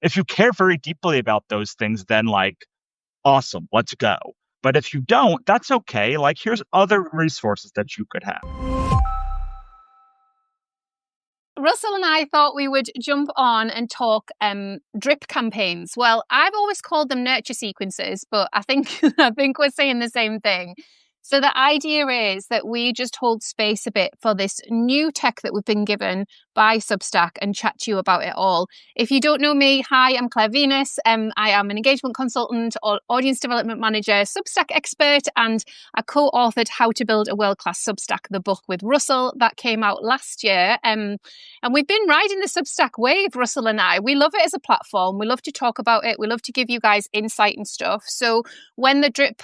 if you care very deeply about those things, then like, awesome, let's go. But if you don't, that's okay. Like, here's other resources that you could have. Russell and I thought we would jump on and talk drip campaigns. Well, I've always called them nurture sequences, but I think I think we're saying the same thing. So the idea is that we just hold space a bit for this new tech that we've been given by Substack and chat to you about it all. If you don't know me, hi, I'm Claire Venus. I am an engagement consultant, or audience development manager, Substack expert, and I co-authored How to Build a World-Class Substack, the book with Russell that came out last year. And we've been riding the Substack wave, Russell and I. We love it as a platform. We love to talk about it. We love to give you guys insight and stuff. So when the drip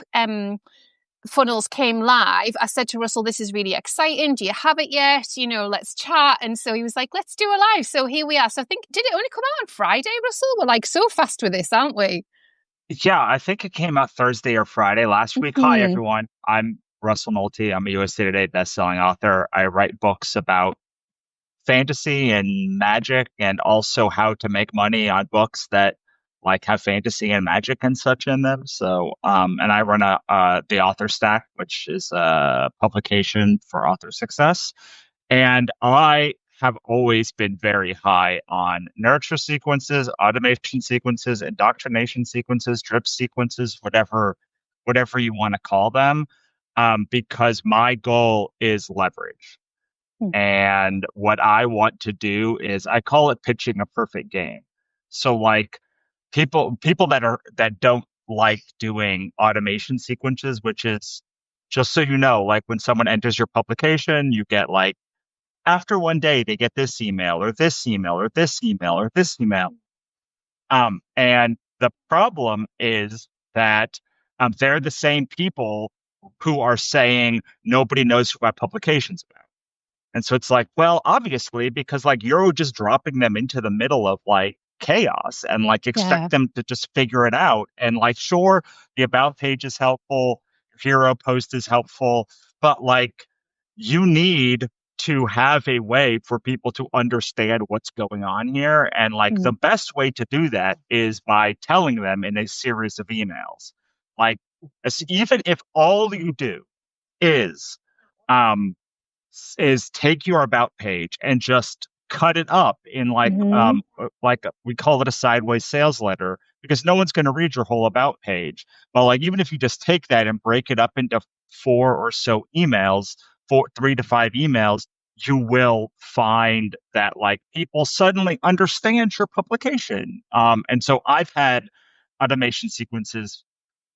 funnels came live, I said to Russell, this is really exciting. Do you have it yet? Let's chat. And so he was like, let's do a live. So here we are. So I think, did it only come out on Friday, Russell? We're like so fast with this, aren't we? Yeah, I think it came out Thursday or Friday last week. Hi, everyone. I'm Russell Nolte. I'm a USA Today bestselling author. I write books about fantasy and magic, and also how to make money on books that like have fantasy and magic and such in them. So, and I run the Author Stack, which is a publication for author success. And I have always been very high on nurture sequences, automation sequences, indoctrination sequences, drip sequences, whatever you want to call them, because my goal is leverage. And what I want to do is, I call it pitching a perfect game. So like people that don't like doing automation sequences, which is, just so you know, like when someone enters your publication, you get like, after one day they get this email or this email or this email or this email. And the problem is that they're the same people who are saying nobody knows who my publication's about. And so it's like, well, obviously, because like you're just dropping them into the middle of like chaos and like expect them to just figure it out. And like, sure, the about page is helpful, hero post is helpful, but like you need to have a way for people to understand what's going on here. And like the best way to do that is by telling them in a series of emails. Like, even if all you do is, take your about page and just cut it up in we call it a sideways sales letter, because no one's going to read your whole about page. But like, even if you just take that and break it up into 4 or so emails, 3 to 5 emails, you will find that like people suddenly understand your publication. And so I've had automation sequences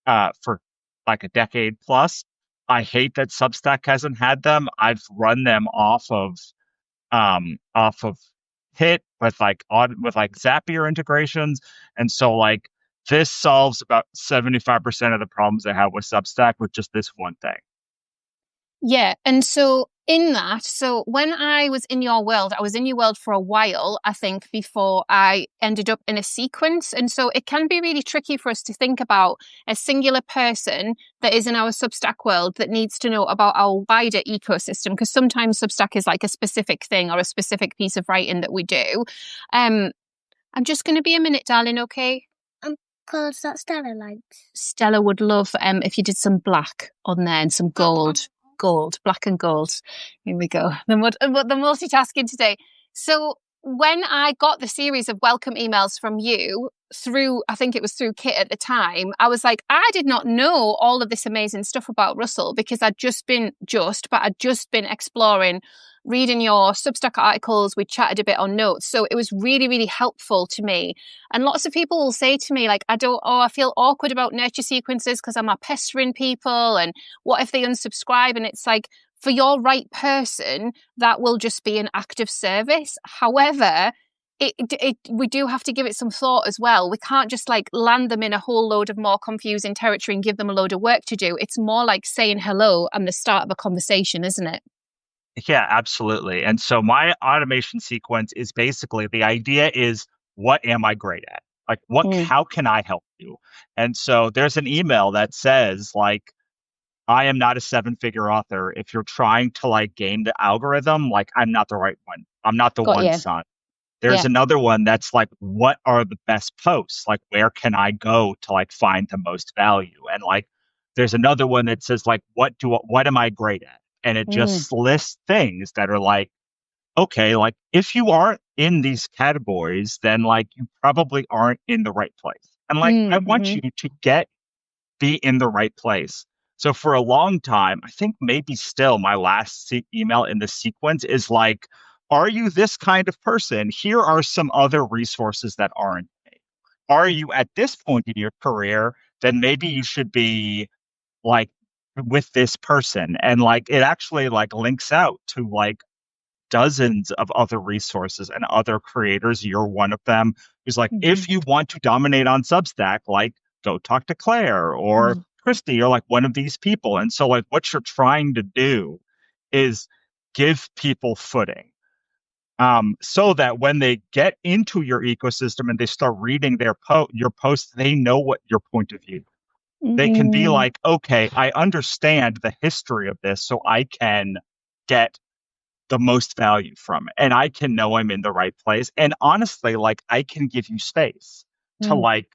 for like a decade plus. I hate that Substack hasn't had them. I've run them off of Hit with like Zapier integrations, and so like this solves about 75% of the problems I have with Substack with just this one thing. Yeah. And so when I was in your world, I was in your world for a while, I think, before I ended up in a sequence. And so it can be really tricky for us to think about a singular person that is in our Substack world that needs to know about our wider ecosystem, because sometimes Substack is like a specific thing or a specific piece of writing that we do. I'm just going to be a minute, darling, okay? Colours that Stella likes. Stella would love if you did some black on there and some gold. Black and gold. Here we go. The multitasking today. So when I got the series of welcome emails from you through, I think it was through Kit at the time, I was like, I did not know all of this amazing stuff about Russell, because I'd just been exploring, reading your Substack articles. We chatted a bit on notes. So it was really, really helpful to me. And lots of people will say to me, like, I feel awkward about nurture sequences because I'm pestering people. And what if they unsubscribe? And it's like, for your right person, that will just be an act of service. However, we do have to give it some thought as well. We can't just like land them in a whole load of more confusing territory and give them a load of work to do. It's more like saying hello and the start of a conversation, isn't it? Yeah, absolutely. And so my automation sequence is basically, the idea is, what am I great at? Like, how can I help you? And so there's an email that says like, I am not a 7-figure author. If you're trying to like game the algorithm, like I'm not the right one. I'm not the one, son. There's another one that's like, what are the best posts? Like, where can I go to like find the most value? And like, there's another one that says like, what am I great at? And it just lists things that are like, okay, like if you aren't in these categories, then like you probably aren't in the right place. And like, I want you to be in the right place. So for a long time, I think maybe still my last email in the sequence is like, are you this kind of person? Here are some other resources that aren't. Are you at this point in your career? Then maybe you should be like with this person. And like it actually like links out to like dozens of other resources and other creators. You're one of them. Who's like, if you want to dominate on Substack, like go talk to Claire or Christy or like one of these people. And so like what you're trying to do is give people footing. So that when they get into your ecosystem and they start reading your posts, they know what your point of view. They can be like, okay, I understand the history of this, so I can get the most value from it. And I can know I'm in the right place. And honestly, like I can give you space to like,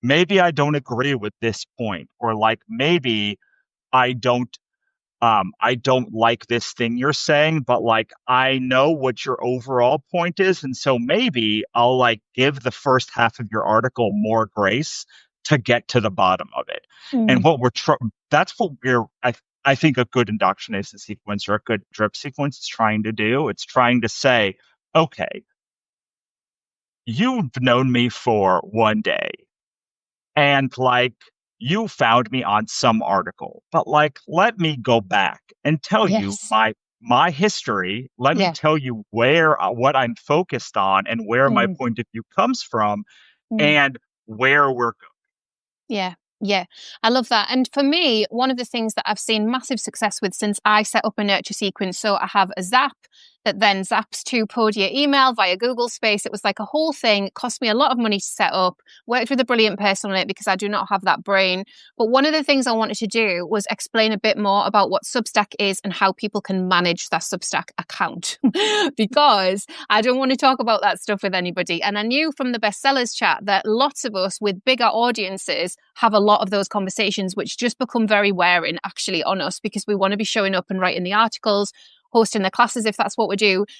maybe I don't agree with this point, or like maybe I don't like this thing you're saying, but like I know what your overall point is. And so maybe I'll like give the first half of your article more grace to get to the bottom of it. And what that's what I think a good indoctrination sequence or a good drip sequence is trying to do. It's trying to say, okay, you've known me for one day and like you found me on some article, but like, let me go back and tell you my history. Let me tell you what I'm focused on and where my point of view comes from and where we're going. Yeah. Yeah, I love that. And for me, one of the things that I've seen massive success with since I set up a nurture sequence, so I have a Zap that then zaps to Podia email via Google Space. It was like a whole thing. It cost me a lot of money to set up. Worked with a brilliant person on it because I do not have that brain. But one of the things I wanted to do was explain a bit more about what Substack is and how people can manage their Substack account. Because I don't want to talk about that stuff with anybody. And I knew from the bestsellers chat that lots of us with bigger audiences have a lot of those conversations, which just become very wearing actually on us because we want to be showing up and writing the articles, hosting the classes if that's what we're doing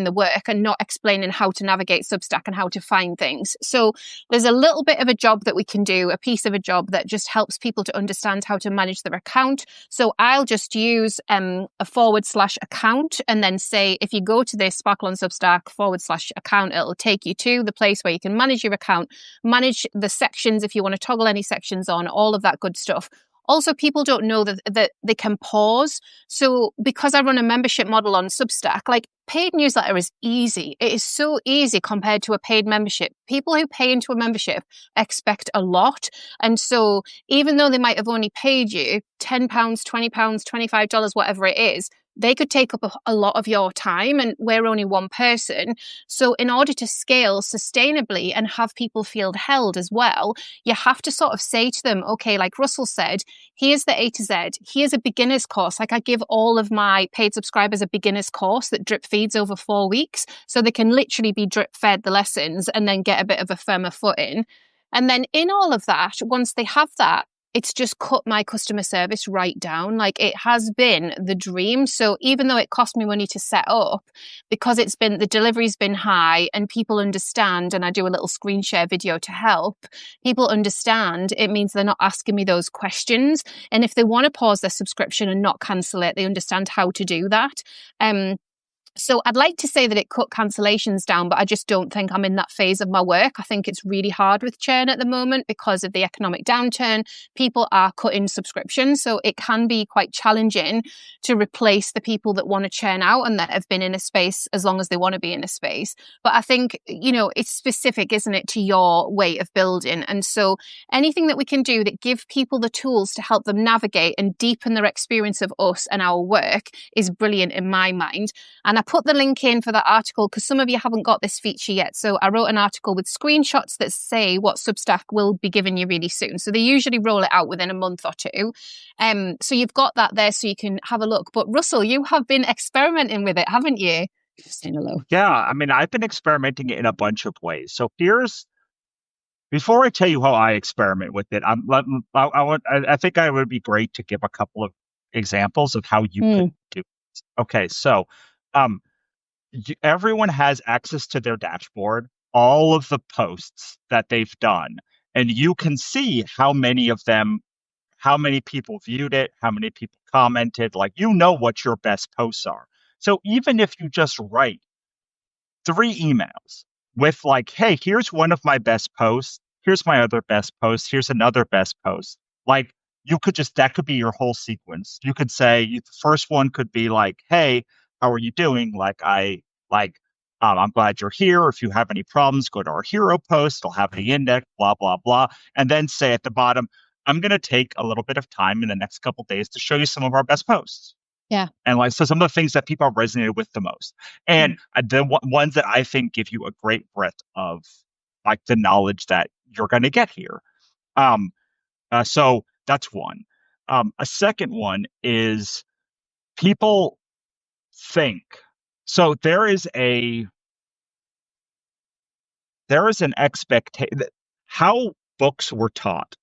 the work, and not explaining how to navigate Substack and how to find things. So there's a little bit of a job that we can do, a piece of a job that just helps people to understand how to manage their account. So I'll just use a /account and then say, if you go to this Sparkle on Substack /account, it'll take you to the place where you can manage your account, manage the sections if you want to toggle any sections on, all of that good stuff. Also, people don't know that they can pause. So because I run a membership model on Substack, like paid newsletter is easy. It is so easy compared to a paid membership. People who pay into a membership expect a lot. And so even though they might have only paid you £10, £20, $25, whatever it is, they could take up a lot of your time, and we're only one person. So in order to scale sustainably and have people feel held as well, you have to sort of say to them, okay, like Russell said, here's the A to Z. Here's a beginner's course. Like I give all of my paid subscribers a beginner's course that drip feeds over 4 weeks. So they can literally be drip fed the lessons and then get a bit of a firmer footing. And then in all of that, once they have that, it's just cut my customer service right down. Like it has been the dream. So even though it cost me money to set up, because the delivery's been high and people understand, and I do a little screen share video to help, people understand, it means they're not asking me those questions. And if they want to pause their subscription and not cancel it, they understand how to do that. So I'd like to say that it cut cancellations down, but I just don't think I'm in that phase of my work. I think it's really hard with churn at the moment because of the economic downturn. People are cutting subscriptions, so it can be quite challenging to replace the people that want to churn out and that have been in a space as long as they want to be in a space. But I think, it's specific, isn't it, to your way of building. And so anything that we can do that give people the tools to help them navigate and deepen their experience of us and our work is brilliant in my mind. And I put the link in for that article because some of you haven't got this feature yet. So I wrote an article with screenshots that say what Substack will be giving you really soon. So they usually roll it out within a month or two. So you've got that there so you can have a look. But Russell, you have been experimenting with it, haven't you? Saying hello. Yeah, I mean, I've been experimenting in a bunch of ways. So before I tell you how I experiment with it, I think I would be great to give a couple of examples of how you could do it. Okay, so um, everyone has access to their dashboard, all of the posts that they've done, and you can see how many of them, how many people viewed it, how many people commented, like what your best posts are. So even if you just write 3 emails with like, hey, here's one of my best posts. Here's my other best post. Here's another best post. Like that could be your whole sequence. You could say the first one could be like, hey, how are you doing? I'm glad you're here. If you have any problems, go to our hero post. I'll have the index, blah, blah, blah. And then say at the bottom, I'm going to take a little bit of time in the next couple of days to show you some of our best posts. Yeah. And so some of the things that people have resonated with the most. And the ones that I think give you a great breadth of like the knowledge that you're going to get here. So that's one. A second one is people think. So there is an expectation how books were taught.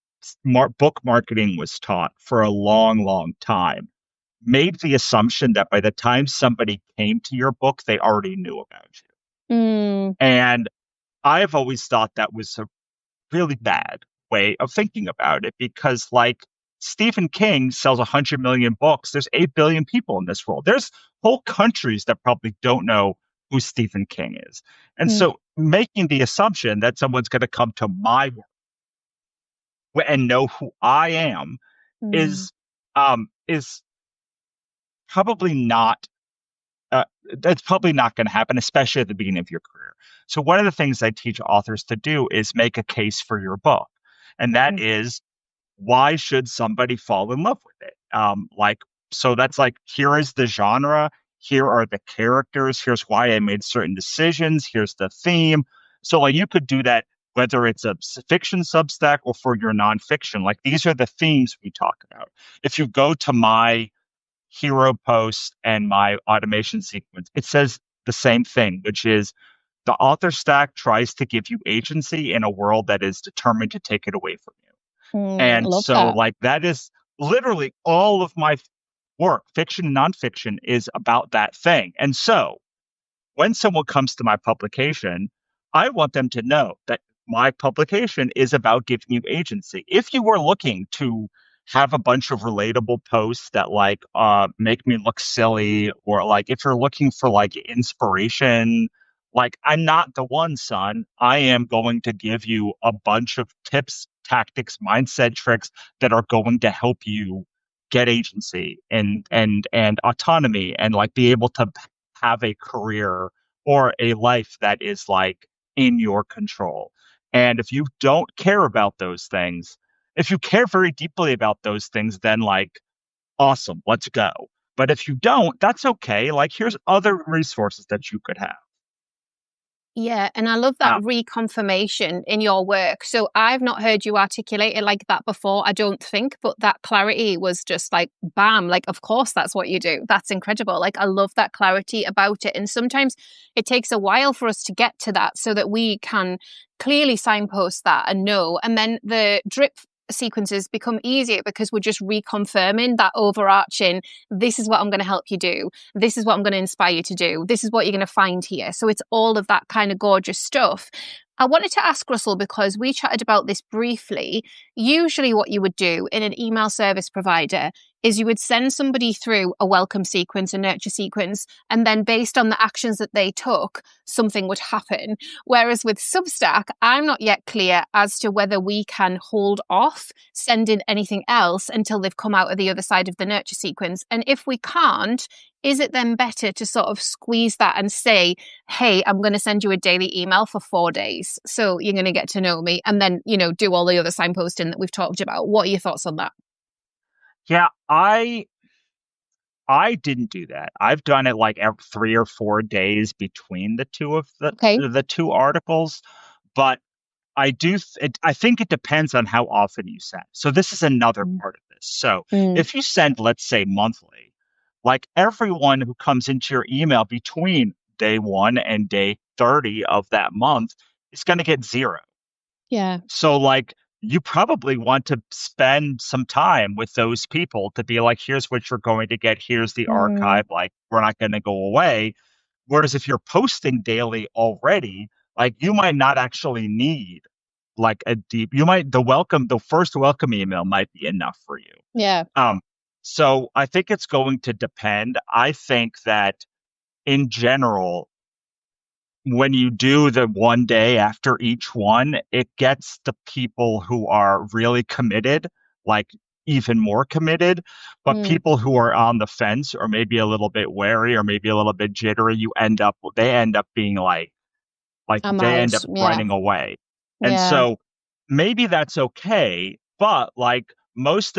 Book marketing was taught for a long, long time. Made the assumption that by the time somebody came to your book, they already knew about you. And I've always thought that was a really bad way of thinking about it because, like, Stephen King sells 100 million books. There's 8 billion people in this world. There's whole countries that probably don't know who Stephen King is. And so making the assumption that someone's going to come to my work and know who I am is probably not that's probably not going to happen, especially at the beginning of your career. So one of the things I teach authors to do is make a case for your book. And that is, why should somebody fall in love with it? So that's like, here is the genre. Here are the characters. Here's why I made certain decisions. Here's the theme. So like you could do that, whether it's a fiction Substack or for your nonfiction. Like these are the themes we talk about. If you go to my hero post and my automation sequence, it says the same thing, which is the author stack tries to give you agency in a world that is determined to take it away from you. And so like that is literally all of my work, fiction and nonfiction, is about that thing. And so when someone comes to my publication, I want them to know that my publication is about giving you agency. If you were looking to have a bunch of relatable posts that like make me look silly, or like if you're looking for like inspiration, like I'm not the one, son. I am going to give you a bunch of tips, tactics, mindset tricks that are going to help you get agency and autonomy and like be able to have a career or a life that is like in your control. And if you don't care about those things, if you care very deeply about those things, then like, awesome, let's go. But if you don't, that's okay. Like, here's other resources that you could have. Yeah, and I love that reconfirmation in your work. So I've not heard you articulate it like that before, I don't think, but that clarity was just like, bam, like, of course, that's what you do. That's incredible. Like, I love that clarity about it. And sometimes it takes a while for us to get to that so that we can clearly signpost that and know. And then the drip sequences become easier because we're just reconfirming that overarching, this is what I'm going to help you do. This is what I'm going to inspire you to do. This is what you're going to find here. So it's all of that kind of gorgeous stuff. I wanted to ask Russell, because we chatted about this briefly. Usually what you would do in an email service provider is you would send somebody through a welcome sequence, a nurture sequence, and then based on the actions that they took, something would happen. Whereas with Substack, I'm not yet clear as to whether we can hold off sending anything else until they've come out of the other side of the nurture sequence. And if we can't, is it then better to sort of squeeze that and say, hey, I'm going to send you a daily email for 4 days, so you're going to get to know me, and then, do all the other signposting that we've talked about? What are your thoughts on that? Yeah, I didn't do that. I've done it like every 3 or 4 days between the two of the two articles, but I think it depends on how often you send. So this is another part of this. So if you send, let's say, monthly, like everyone who comes into your email between day 1 and day 30 of that month is going to get 0. Yeah. So like you probably want to spend some time with those people to be like, here's what you're going to get. Here's the archive. Like, we're not going to go away. Whereas if you're posting daily already, like you might not actually need like the first welcome email might be enough for you. Yeah. So I think it's going to depend. I think that in general, when you do the one day after each one, it gets the people who are really committed, like even more committed. But people who are on the fence or maybe a little bit wary or maybe a little bit jittery, they end up being like I'm they out. end up Yeah. running away. And Yeah. so maybe that's okay. But like most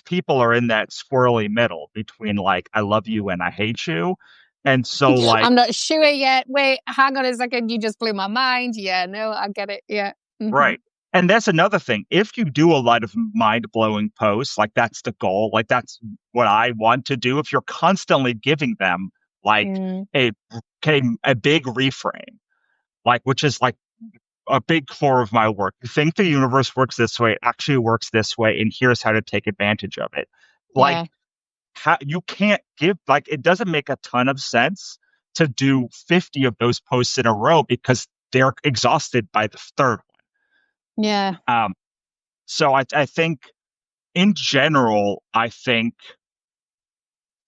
people are in that squirrely middle between like, I love you and I hate you. And so like, I'm not sure yet. Wait, hang on a second. You just blew my mind. Yeah, no, I get it. Yeah. right. And that's another thing. If you do a lot of mind-blowing posts, like that's the goal, like that's what I want to do. If you're constantly giving them like a big reframe, like which is like a big core of my work. You think the universe works this way, it actually works this way, and here's how to take advantage of it. Like Yeah. how you can't give like it doesn't make a ton of sense to do 50 of those posts in a row because they're exhausted by the third Yeah. one. So I think in general, I think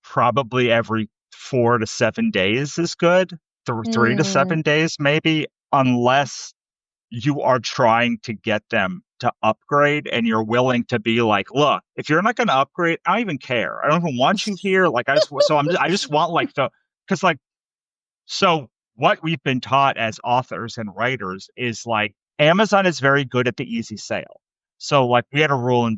probably every 4 to 7 days is good. 3 to 7 days maybe, unless you are trying to get them to upgrade and you're willing to be like, look, if you're not going to upgrade, I don't even care. I don't even want you here. Like I just want like because like, so what we've been taught as authors and writers is like Amazon is very good at the easy sale. So like we had a rule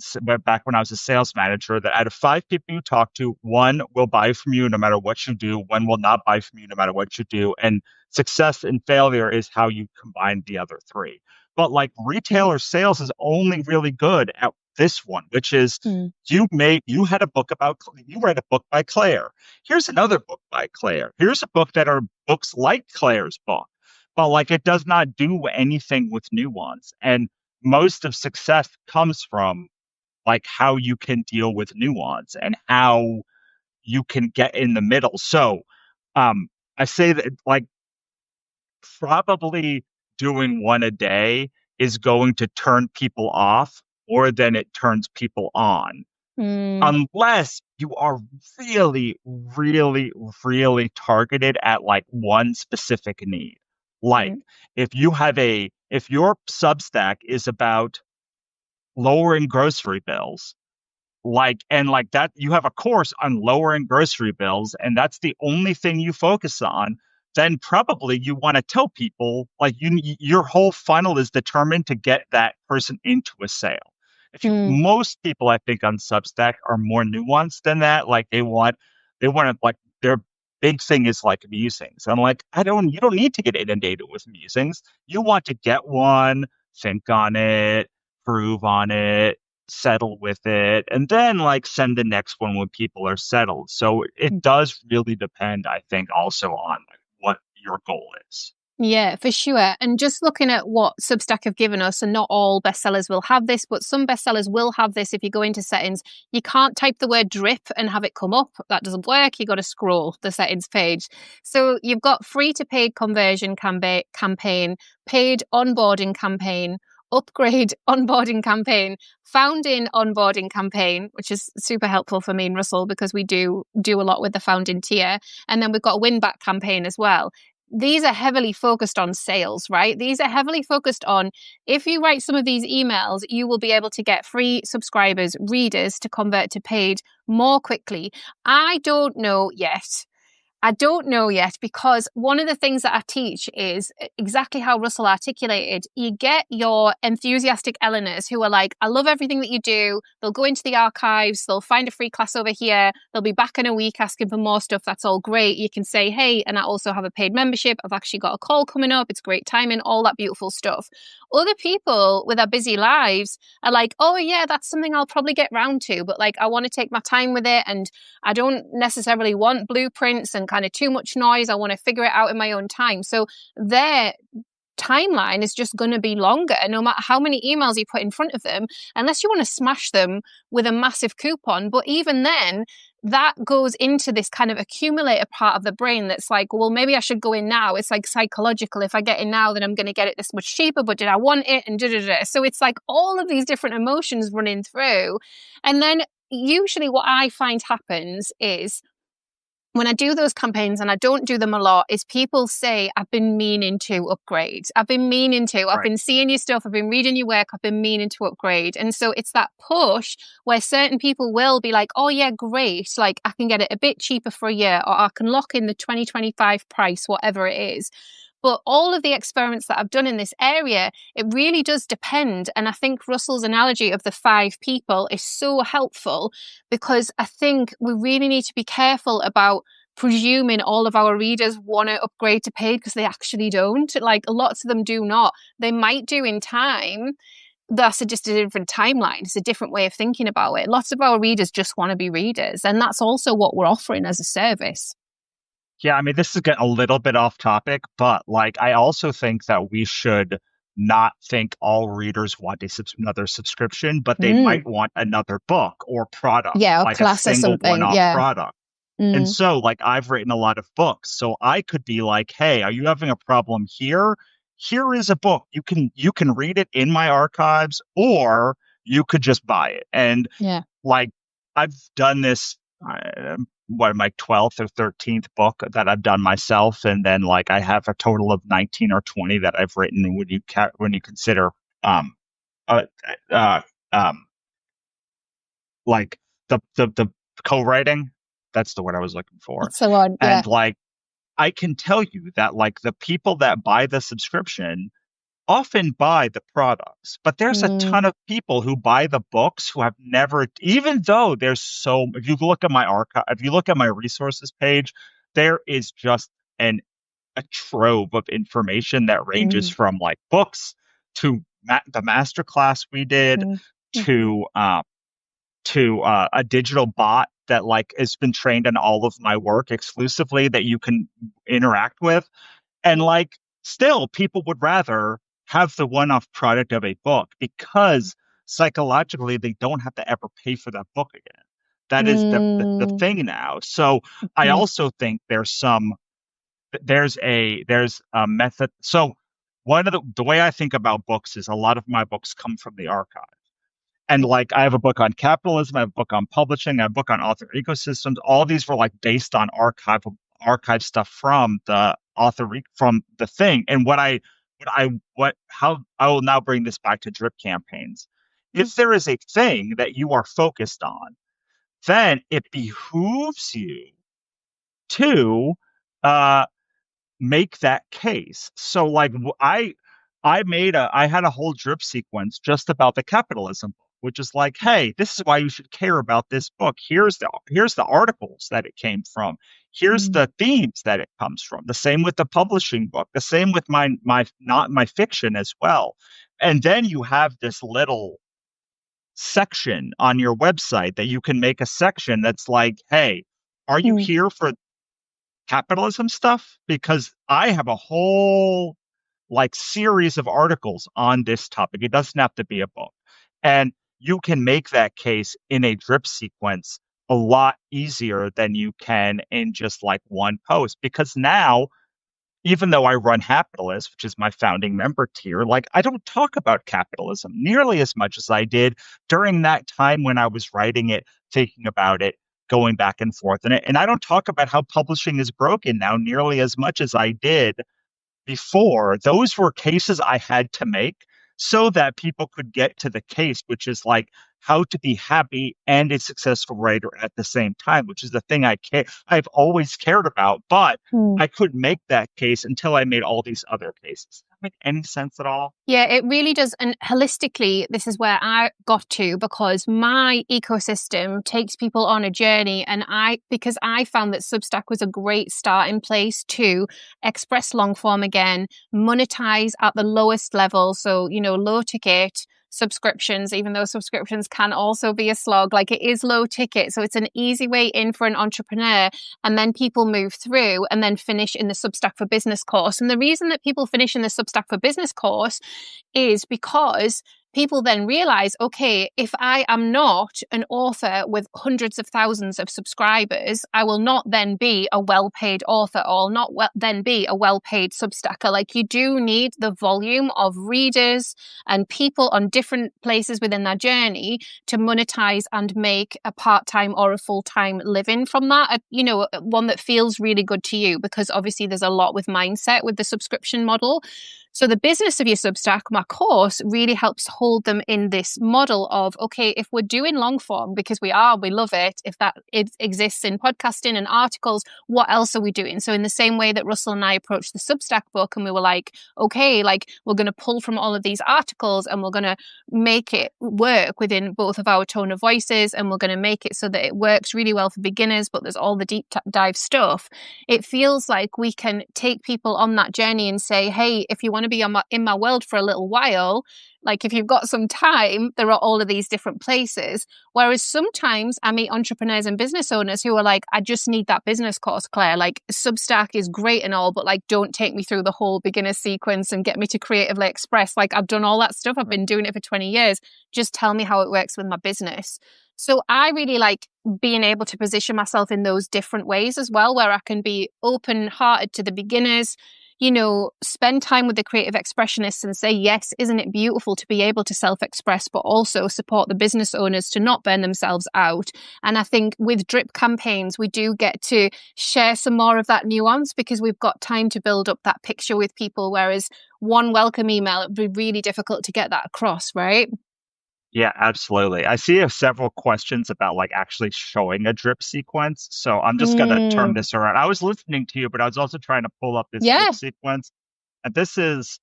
back when I was a sales manager that out of 5 people you talk to, 1 will buy from you no matter what you do, 1 will not buy from you no matter what you do. And success and failure is how you combine the other 3. But like retailer sales is only really good at this one, which is you read a book by Claire. Here's another book by Claire. Here's a book that are books like Claire's book. But like it does not do anything with nuance. And most of success comes from like how you can deal with nuance and how you can get in the middle. So I say that like probably doing one a day is going to turn people off more than it turns people on. Unless you are really, really, really targeted at like one specific need. Like if your Substack is about lowering grocery bills, like that, you have a course on lowering grocery bills, and that's the only thing you focus on, then probably you want to tell people like your whole funnel is determined to get that person into a sale. Most people I think on Substack are more nuanced than that. Like they want to like their big thing is like musings. I'm like, you don't need to get inundated with musings. You want to get one, think on it, prove on it, settle with it, and then like send the next one when people are settled. So it does really depend, I think, also on like what your goal is. Yeah, for sure. And just looking at what Substack have given us, and not all bestsellers will have this, but some bestsellers will have this. If you go into settings, you can't type the word drip and have it come up. That doesn't work. You got to scroll the settings page. So you've got free to paid conversion campaign, paid onboarding campaign, upgrade onboarding campaign, founding onboarding campaign, which is super helpful for me and Russell because we do a lot with the founding tier. And then we've got a win back campaign as well. These are heavily focused on sales, right? These are heavily focused on, if you write some of these emails, you will be able to get free subscribers, readers to convert to paid more quickly. I don't know yet because one of the things that I teach is exactly how Russell articulated. You get your enthusiastic Elinors who are like, I love everything that you do. They'll go into the archives. They'll find a free class over here. They'll be back in a week asking for more stuff. That's all great. You can say, hey, and I also have a paid membership. I've actually got a call coming up. It's great timing, all that beautiful stuff. Other people with their busy lives are like, oh yeah, that's something I'll probably get round to, but like I want to take my time with it, and I don't necessarily want blueprints, and kind of too much noise. I want to figure it out in my own time. So their timeline is just going to be longer, no matter how many emails you put in front of them, unless you want to smash them with a massive coupon. But even then, that goes into this kind of accumulator part of the brain that's like, well, maybe I should go in now. It's like psychological. If I get in now, then I'm going to get it this much cheaper, but did I want it? And So it's like all of these different emotions running through. And then usually what I find happens is when I do those campaigns, and I don't do them a lot, is people say, I've been meaning to upgrade. I've been seeing your stuff. I've been reading your work. I've been meaning to upgrade. And so it's that push where certain people will be like, oh yeah, great. Like I can get it a bit cheaper for a year, or I can lock in the 2025 price, whatever it is. But all of the experiments that I've done in this area, it really does depend. And I think Russell's analogy of the 5 people is so helpful, because I think we really need to be careful about presuming all of our readers want to upgrade to paid, because they actually don't. Like lots of them do not. They might do in time. That's just a different timeline. It's a different way of thinking about it. Lots of our readers just want to be readers. And that's also what we're offering as a service. Yeah, I mean, this is getting a little bit off topic, but like, I also think that we should not think all readers want another subscription, but they might want another book or product, or like class a single one-off product. Mm. And so, like, I've written a lot of books, so I could be like, hey, are you having a problem here? Here is a book. You can read it in my archives, or you could just buy it. And like, I've done this. My 12th or 13th book that I've done myself, and then like I have a total of 19 or 20 that I've written when you consider like the co-writing. That's the word I was looking for. That's the one, yeah. And like I can tell you that like the people that buy the subscription often buy the products, but there's a ton of people who buy the books who have never, even though if you look at my archive, if you look at my resources page, there is just a trove of information that ranges from like books to the masterclass we did to a digital bot that like has been trained on all of my work exclusively that you can interact with. And like, still people would rather have the one-off product of a book, because psychologically they don't have to ever pay for that book again. That is the thing now. So I also think there's a method. So one of the way I think about books is a lot of my books come from the archive. And like, I have a book on capitalism, I have a book on publishing, I have a book on author ecosystems. All these were like based on archive stuff from the author, from the thing. And how I will now bring this back to drip campaigns. If there is a thing that you are focused on, then it behooves you to make that case. So like I had a whole drip sequence just about the capitalism book, which is like, hey, this is why you should care about this book. Here's the articles that it came from. Here's the themes that it comes from. The same with the publishing book. The same with my fiction as well. And then you have this little section on your website that you can make a section that's like, hey, are you here for capitalism stuff? Because I have a whole like series of articles on this topic. It doesn't have to be a book. And you can make that case in a drip sequence a lot easier than you can in just like one post. Because now, even though I run Capitalist, which is my founding member tier, like I don't talk about capitalism nearly as much as I did during that time when I was writing it, thinking about it, going back and forth in it. And I don't talk about how publishing is broken now nearly as much as I did before. Those were cases I had to make so that people could get to the case, which is like how to be happy and a successful writer at the same time, which is the thing I've always cared about, but I couldn't make that case until I made all these other cases. Does that make any sense at all? Yeah, it really does. And holistically, this is where I got to, because my ecosystem takes people on a journey. And because I found that Substack was a great starting place to express long form again, monetize at the lowest level. So, low ticket, subscriptions, even though subscriptions can also be a slog. Like, it is low ticket. So it's an easy way in for an entrepreneur. And then people move through and then finish in the Substack for Business course. And the reason that people finish in the Substack for Business course is because people then realize, okay, if I am not an author with hundreds of thousands of subscribers, I will not then be a well-paid author, or I'll not then be a well-paid Substacker. Like, you do need the volume of readers and people on different places within their journey to monetize and make a part-time or a full-time living from that, one that feels really good to you, because obviously there's a lot with mindset with the subscription model. So the business of your Substack, my course, really helps hold them in this model of, okay, if we're doing long form, because we love it, if it exists in podcasting and articles, what else are we doing? So in the same way that Russell and I approached the Substack book, and we were like, okay, like, we're going to pull from all of these articles and we're going to make it work within both of our tone of voices, and we're going to make it so that it works really well for beginners, but there's all the deep dive stuff. It feels like we can take people on that journey and say, hey, if you want to be in my world for a little while, like, if you've got some time, there are all of these different places. Whereas sometimes I meet entrepreneurs and business owners who are like, I just need that business course, Claire. Like, Substack is great and all, but like, don't take me through the whole beginner sequence and get me to Creatively Express. Like, I've done all that stuff. I've been doing it for 20 years. Just tell me how it works with my business. So I really like being able to position myself in those different ways as well, where I can be open-hearted to the beginners, spend time with the creative expressionists and say, yes, isn't it beautiful to be able to self-express, but also support the business owners to not burn themselves out. And I think with drip campaigns, we do get to share some more of that nuance, because we've got time to build up that picture with people, whereas one welcome email, it would be really difficult to get that across, right? Yeah, absolutely. I see several questions about like actually showing a drip sequence. So I'm just going to turn this around. I was listening to you, but I was also trying to pull up this drip sequence. And this is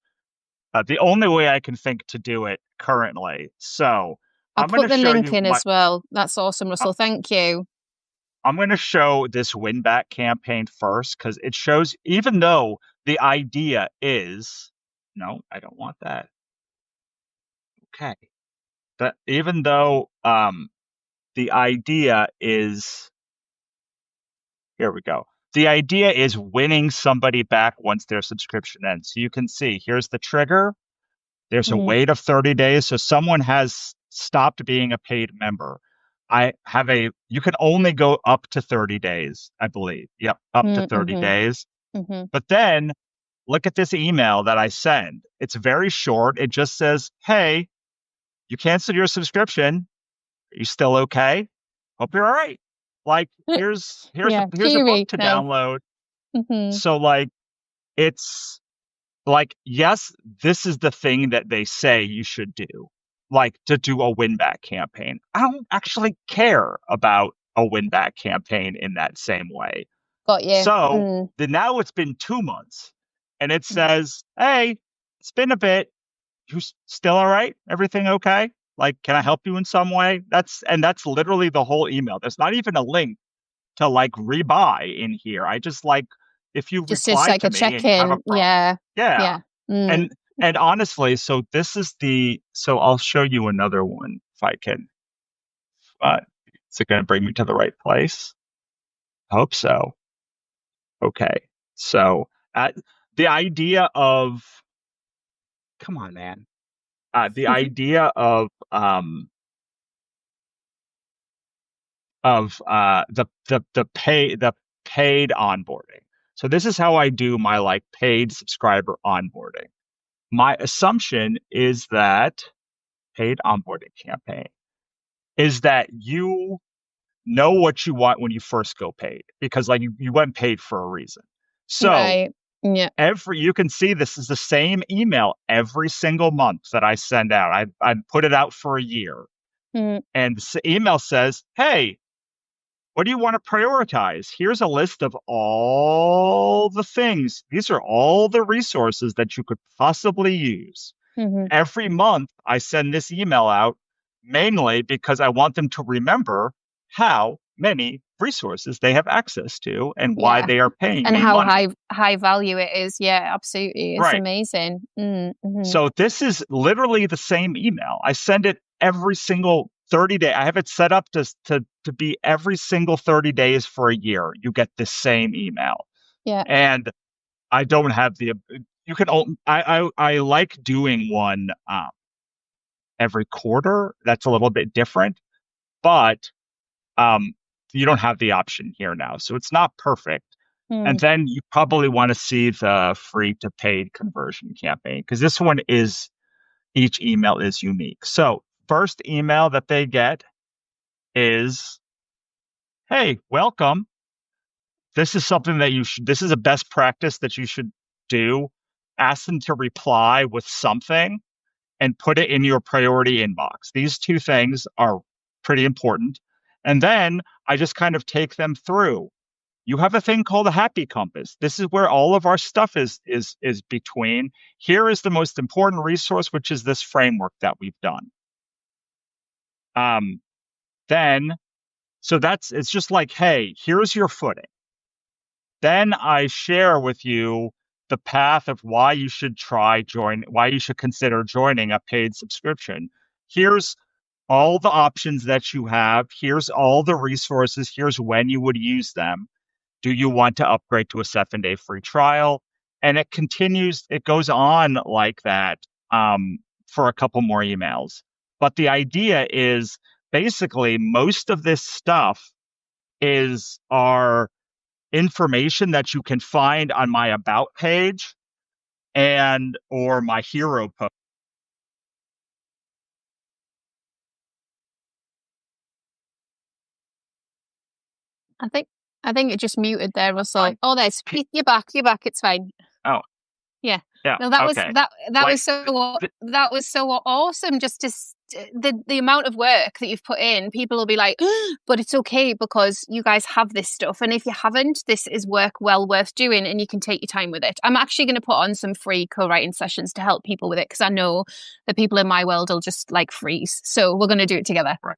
the only way I can think to do it currently. So I'll put the link in as well. That's awesome, Russell. Thank you. I'm going to show this win back campaign first, because it shows, even though the idea is, no, I don't want that. Okay. That even though the idea is, here we go. The idea is winning somebody back once their subscription ends. So you can see, here's the trigger. There's a wait of 30 days. So someone has stopped being a paid member. You can only go up to 30 days, I believe. Yep, up to 30 days. But then look at this email that I send. It's very short. It just says, hey, you canceled your subscription. Are you still okay? Hope you're all right. Like, here's a book to download. So like, it's like, yes, this is the thing that they say you should do, like to do a win back campaign. I don't actually care about a win back campaign in that same way. Got you. So now it's been 2 months and it says, hey, it's been a bit. You still all right? Everything okay? Like, can I help you in some way? That's literally the whole email. There's not even a link to like rebuy in here. I just like, if you just reply like to a me check-in. Yeah. And honestly, so so I'll show you another one if I can. Is it going to bring me to the right place? I hope so. Okay. So the idea of, come on, man. The idea of the paid onboarding. So this is how I do my like paid subscriber onboarding. My assumption is that paid onboarding campaign is that you know what you want when you first go paid, because like you went paid for a reason. So you can see this is the same email every single month that I send out. I put it out for a year. And the email says, hey, what do you want to prioritize? Here's a list of all the things. These are all the resources that you could possibly use. Every month, I send this email out, mainly because I want them to remember how many resources they have access to and why Yeah. they are paying And me how money. high value it is. Yeah, absolutely. It's Right. amazing. So this is literally the same email. I send it every single 30 day. I have it set up to be every single 30 days for a year. You get the same email. Yeah. And I don't have the you can I like doing one every quarter. That's a little bit different, but um you don't have the option here now. So it's not perfect. And then you probably want to see the free to paid conversion campaign because this one is each email is unique. So, first email that they get is, "Hey, welcome. This is something that this is a best practice that you should do. Ask them to reply with something and put it in your priority inbox." These two things are pretty important. And then I just kind of take them through. You have a thing called a happy compass. This is where all of our stuff is between. Here is the most important resource, which is this framework that we've done. Then, so it's just like, hey, here's your footing. Then I share with you the path of why you should why you should consider joining a paid subscription. Here's all the options that you have. Here's all the resources. Here's when you would use them. Do you want to upgrade to a 7-day free trial? And it goes on like that for a couple more emails. But the idea is basically most of this stuff is our information that you can find on my about page and or my hero post. I think it just muted there, Russell. Oh, you're back. You're back. It's fine. Oh, yeah. Yeah. No, that okay. that was so awesome. Just to the amount of work that you've put in, people will be like, but it's okay because you guys have this stuff. And if you haven't, this is work well worth doing and you can take your time with it. I'm actually going to put on some free co-writing sessions to help people with it because I know the people in my world will just like freeze. So we're going to do it together. Right.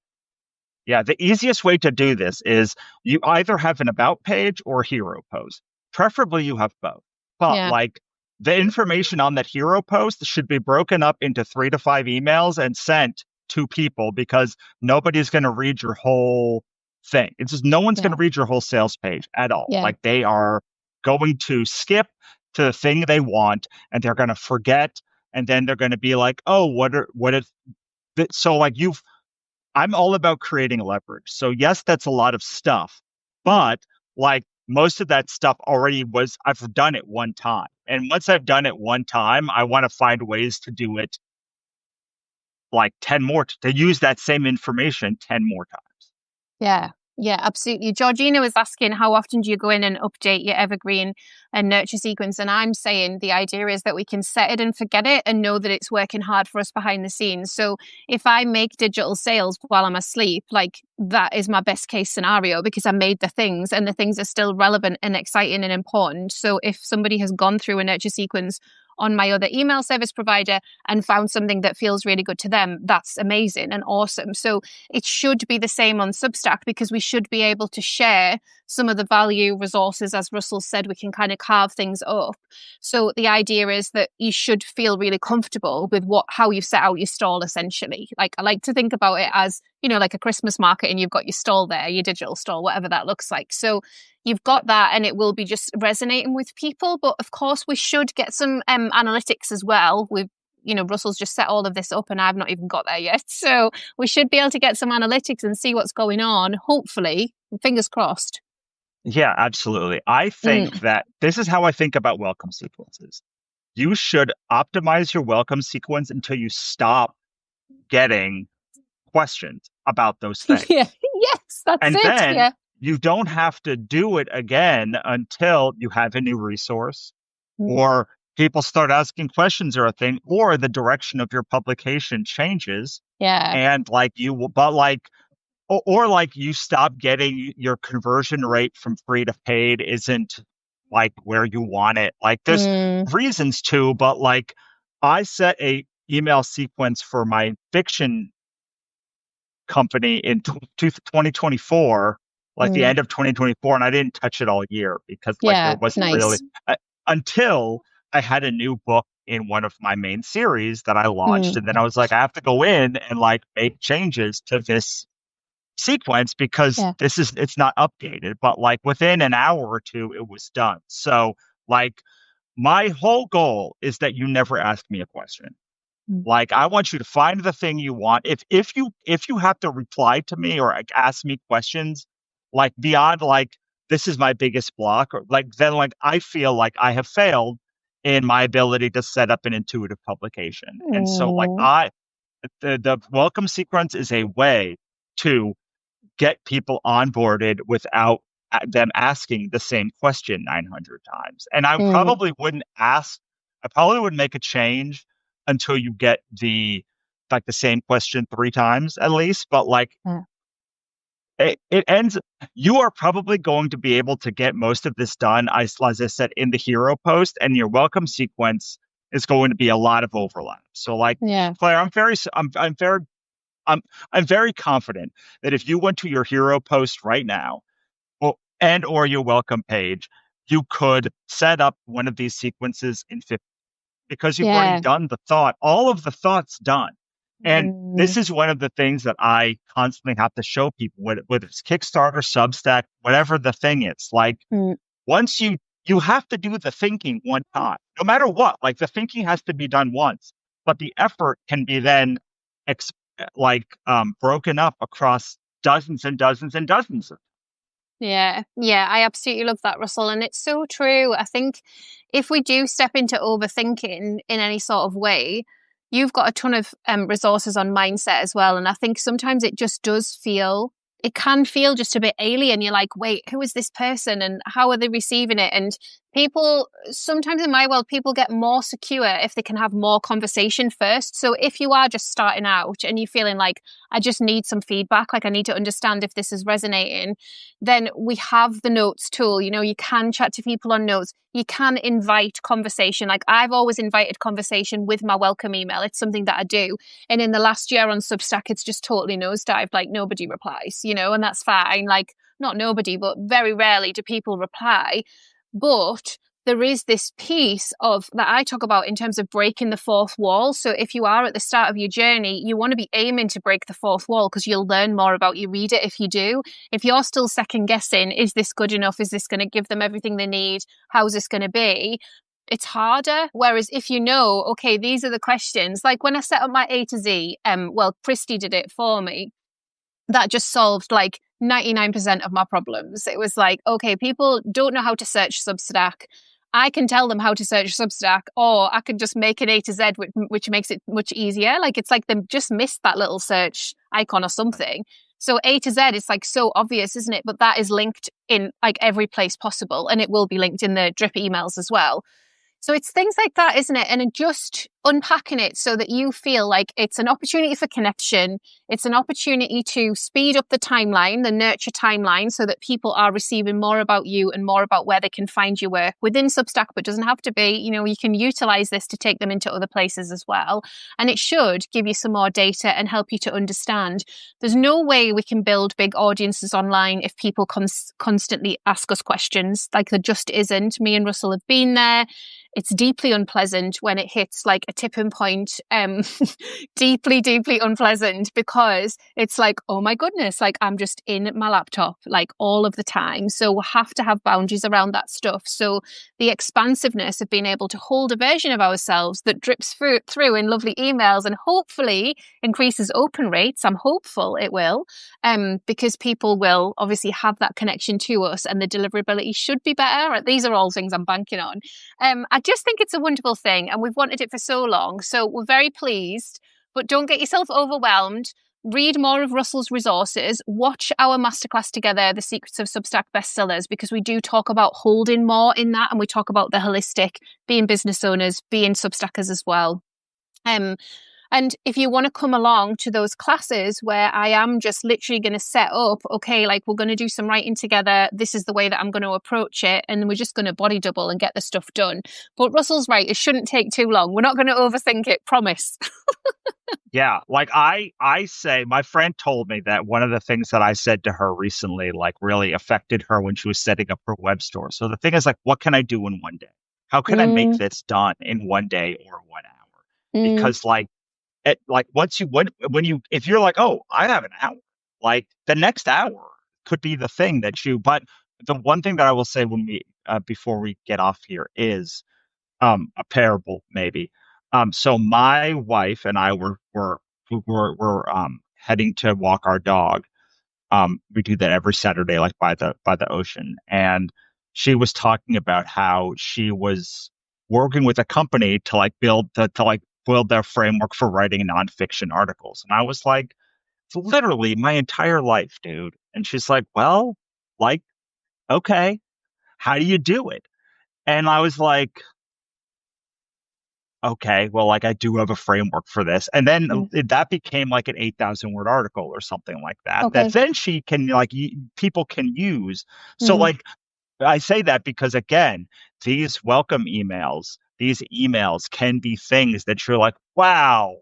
Yeah, the easiest way to do this is you either have an about page or hero post. Preferably you have both. But like the information on that hero post should be broken up into 3 to 5 emails and sent to people because nobody's going to read your whole thing. It's just no one's going to read your whole sales page at all. Yeah. Like they are going to skip to the thing they want and they're going to forget. And then they're going to be like, oh, so like I'm all about creating leverage. So yes, that's a lot of stuff, but like most of that stuff I've done it one time. And once I've done it one time, I want to find ways to do it like 10 more, to use that same information 10 more times. Yeah. Yeah, absolutely. Georgina was asking, how often do you go in and update your evergreen and nurture sequence? And I'm saying the idea is that we can set it and forget it and know that it's working hard for us behind the scenes. So if I make digital sales while I'm asleep, like that is my best case scenario because I made the things and the things are still relevant and exciting and important. So if somebody has gone through a nurture sequence on my other email service provider and found something that feels really good to them, that's amazing and awesome. So it should be the same on Substack because we should be able to share some of the value resources. As Russell said, we can kind of carve things up. So the idea is that you should feel really comfortable with how you've set out your stall, essentially. Like I like to think about it as, like a Christmas market and you've got your stall there, your digital stall, whatever that looks like. So you've got that and it will be just resonating with people. But of course, we should get some analytics as well. Russell's just set all of this up and I've not even got there yet. So we should be able to get some analytics and see what's going on, hopefully, fingers crossed. Yeah, absolutely. I think that this is how I think about welcome sequences. You should optimize your welcome sequence until you stop getting questions about those things. Yes, that's and it. Then you don't have to do it again until you have a new resource or people start asking questions or a thing, or the direction of your publication changes. Yeah. And like you stop getting your conversion rate from free to paid isn't like where you want it. Like there's reasons to, but like I set a email sequence for my fiction company in 2024 like the end of 2024, and I didn't touch it all year because like there Yeah, wasn't really nice. until I had a new book in one of my main series that I launched, and then I was like, I have to go in and like make changes to this sequence because Yeah. it's not updated, but like within an hour or two it was done. So like my whole goal is that you never ask me a question. Like I want you to find the thing you want. If you have to reply to me or like, ask me questions like beyond like this is my biggest block or like then like I feel like I have failed in my ability to set up an intuitive publication. And so like the welcome sequence is a way to get people onboarded without them asking the same question 900 times. And I probably wouldn't make a change until you get the same question 3 times at least. But like it ends, you are probably going to be able to get most of this done, as I said, in the hero post, and your welcome sequence is going to be a lot of overlap. So like, Claire, I'm very confident that if you went to your hero post right now or your welcome page, you could set up one of these sequences in 50 because you've already done the thought, all of the thoughts done. And this is one of the things that I constantly have to show people, whether it's Kickstarter, Substack, whatever the thing is. Like once you have to do the thinking one time, no matter what, like the thinking has to be done once, but the effort can be then broken up across dozens and dozens and dozens of. Yeah, I absolutely love that, Russell. And it's so true. I think if we do step into overthinking in any sort of way, you've got a ton of resources on mindset as well. And I think sometimes it can feel just a bit alien. You're like, wait, who is this person and how are they receiving it? And people, sometimes in my world, people get more secure if they can have more conversation first. So if you are just starting out and you're feeling like, I just need some feedback, like I need to understand if this is resonating, then we have the notes tool. You know, you can chat to people on notes. You can invite conversation. Like I've always invited conversation with my welcome email. It's something that I do. And in the last year on Substack, it's just totally nosedived. Like nobody replies, you know, and that's fine. Like not nobody, but very rarely do people reply. But there is this piece of that I talk about in terms of breaking the fourth wall. So if you are at the start of your journey, you want to be aiming to break the fourth wall because you'll learn more about your reader if you do. If you're still second guessing, is this good enough? Is this going to give them everything they need? How's this going to be? It's harder. Whereas if you know, okay, these are the questions, like when I set up my A to Z, Christy did it for me. That just solved like 99% of my problems. It was like, okay, people don't know how to search Substack. I can tell them how to search Substack, or I can just make an A to Z, which makes it much easier. Like it's like they just missed that little search icon or something. So A to Z is like so obvious, isn't it? But that is linked in like every place possible, and it will be linked in the drip emails as well. So it's things like that, isn't it? And just unpacking it so that you feel like it's an opportunity for connection. It's an opportunity to speed up the timeline, the nurture timeline, so that people are receiving more about you and more about where they can find your work within Substack, but doesn't have to be. You know, you can utilize this to take them into other places as well. And it should give you some more data and help you to understand. There's no way we can build big audiences online if people constantly ask us questions. Like there just isn't. Me and Russell have been there. It's deeply unpleasant when it hits like a tipping point, deeply, deeply unpleasant because it's like, oh my goodness, like I'm just in my laptop like all of the time. So we have to have boundaries around that stuff. So the expansiveness of being able to hold a version of ourselves that drips through in lovely emails and hopefully increases open rates. I'm hopeful it will, because people will obviously have that connection to us and the deliverability should be better. These are all things I'm banking on. I just think it's a wonderful thing and we've wanted it for so long. So we're very pleased, but don't get yourself overwhelmed. Read more of Russell's resources. Watch our masterclass together, The Secrets of Substack Bestsellers, because we do talk about holding more in that and we talk about the holistic, being business owners, being Substackers as well. And if you want to come along to those classes where I am just literally going to set up, okay, like we're going to do some writing together. This is the way that I'm going to approach it. And then we're just going to body double and get the stuff done. But Russell's right. It shouldn't take too long. We're not going to overthink it. Promise. Yeah. Like I say, my friend told me that one of the things that I said to her recently, like really affected her when she was setting up her web store. So the thing is like, what can I do in one day? How can I make this done in one day or 1 hour? Because like, once you when you if you're like, oh, I have an hour, like the next hour could be the thing that you. But the one thing that I will say when we before we get off here is a parable maybe. So my wife and I were heading to walk our dog. We do that every Saturday, like by the ocean, and she was talking about how she was working with a company to like build their framework for writing nonfiction articles. And I was like, it's literally my entire life, dude. And she's like, well, like, okay, how do you do it? And I was like, okay, well, like I do have a framework for this. And then that became like an 8,000 word article or something like that, Okay. that then she can like, people can use. So like, I say that because again, these welcome emails, these emails can be things that you're like, wow,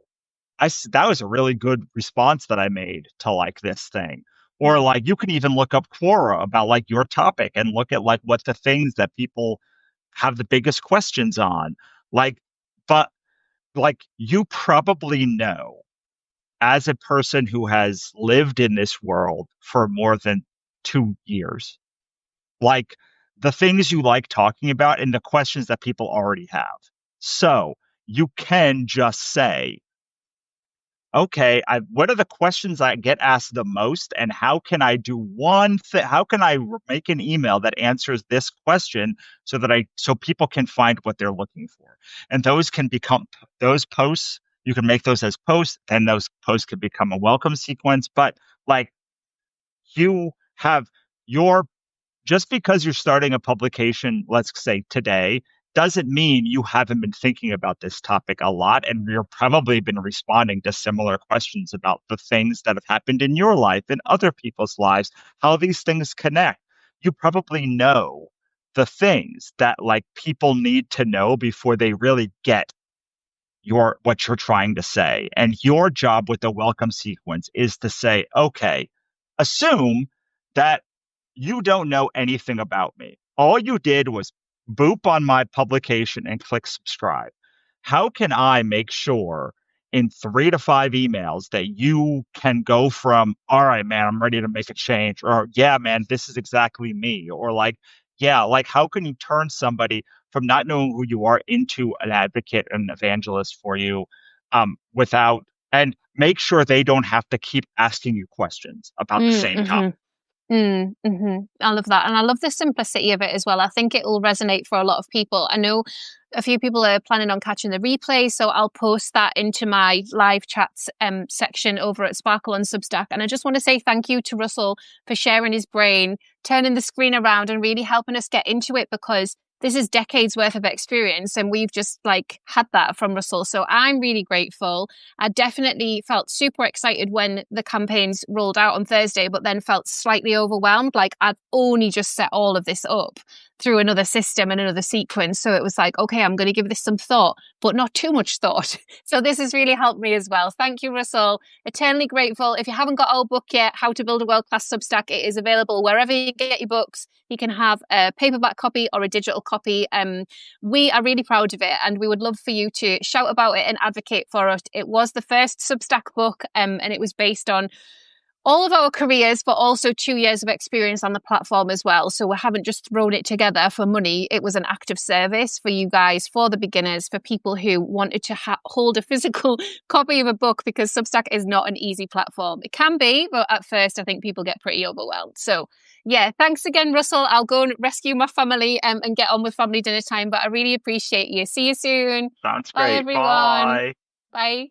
that was a really good response that I made to like this thing. Or like you can even look up Quora about like your topic and look at like what the things that people have the biggest questions on. Like, but like you probably know as a person who has lived in this world for more than 2 years, like the things you like talking about and the questions that people already have. So you can just say, okay, what are the questions I get asked the most, and how can I do one thing? How can I make an email that answers this question so people can find what they're looking for? And those can become those posts. You can make those as posts, then those posts could become a welcome sequence. But like you have your just because you're starting a publication, let's say today, doesn't mean you haven't been thinking about this topic a lot. And you're probably been responding to similar questions about the things that have happened in your life and other people's lives, how these things connect. You probably know the things that like people need to know before they really get what you're trying to say. And your job with the welcome sequence is to say, okay, assume that you don't know anything about me. All you did was boop on my publication and click subscribe. How can I make sure in 3 to 5 emails that you can go from, all right, man, I'm ready to make a change, or yeah, man, this is exactly me, or like, yeah, like how can you turn somebody from not knowing who you are into an advocate and evangelist for you without, and make sure they don't have to keep asking you questions about the same topic. I love that. And I love the simplicity of it as well. I think it will resonate for a lot of people. I know a few people are planning on catching the replay, so I'll post that into my live chats section over at Sparkle and Substack. And I just want to say thank you to Russell for sharing his brain, turning the screen around and really helping us get into it, because this is decades worth of experience and we've just like had that from Russell. So I'm really grateful. I definitely felt super excited when the campaigns rolled out on Thursday, but then felt slightly overwhelmed. Like I've only just set all of this up through another system and another sequence. So it was like, okay, I'm going to give this some thought, but not too much thought. So this has really helped me as well. Thank you, Russell. Eternally grateful. If you haven't got our book yet, How to Build a World-Class Substack, it is available wherever you get your books. You can have a paperback copy or a digital copy. We are really proud of it and we would love for you to shout about it and advocate for it. It was the first Substack book and it was based on all of our careers, but also 2 years of experience on the platform as well. So we haven't just thrown it together for money. It was an act of service for you guys, for the beginners, for people who wanted to hold a physical copy of a book, because Substack is not an easy platform. It can be, but at first I think people get pretty overwhelmed. So yeah, thanks again, Russell. I'll go and rescue my family and get on with family dinner time, but I really appreciate you. See you soon. Sounds Bye, great. everyone. Bye. Bye.